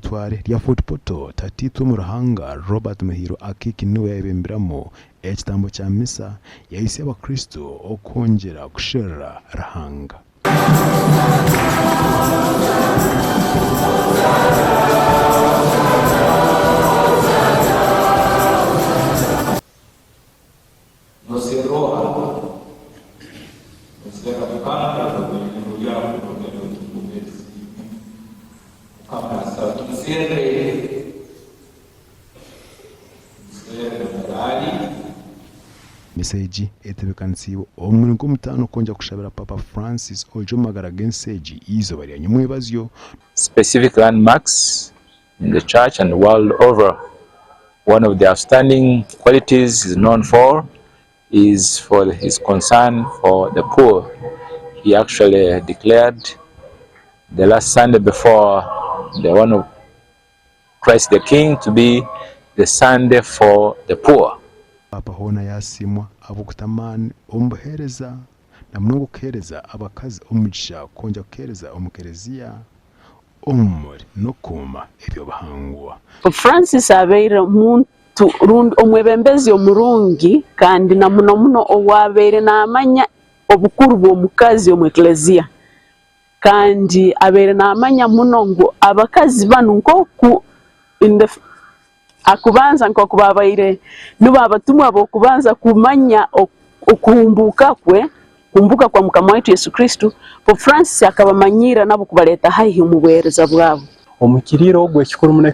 mitware lya fotopoto tatitu mu Ruhanga Robert Mahiro akiki niwe yabembiramo ekitambo kya misa yahise abakristo okongera kushera Ruhanga. Meseji etebekanisibo omwe ngomutano konja kushabira Papa Francis ojo magara genseji izo bari anyumwe bazyo specific landmarks in the church and the world over. One of the outstanding qualities he's known for is for his concern for the poor. He actually declared the last Sunday before the one of Christ the King to be the Sunday for the poor. Papa hona yasimwa abukutamani ombuhereza na mnogo kereza abakazi omugisha konja kereza omukerezia omuri no kuma ebyo bahangwa. Francis abeire muntu omwebembezi omurungi kandi na muno owabeire namanya obukuru bw'omukazi omweklezia kandi abeire namanya muno ngo abakazi banu nkoku akubanza nko babaire nuba abatumwa abo kubanza kumanya okumbuka kwa mukama wetu Yesu Kristo. Pope Francis akabamanyira nabo kubaleta haihi umubereza bwabo. Omukiriro ogwe kikuru mune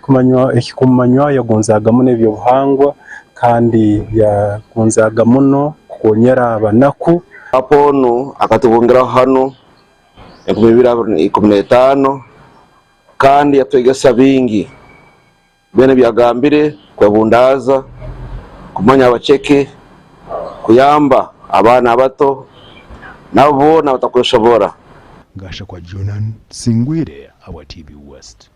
kumanywa yagonzaga mune byo buhangwa kandi yagonzaga muno kukonyera abanaku. Hapo no akatubongera hano 2015 kandi yatwegesa bingi bene byagambire kwebundaza kumanya abacheke kuyamba abana bato nabo na batakushobora. Gasha kwa Jonan Singwire awa TV West.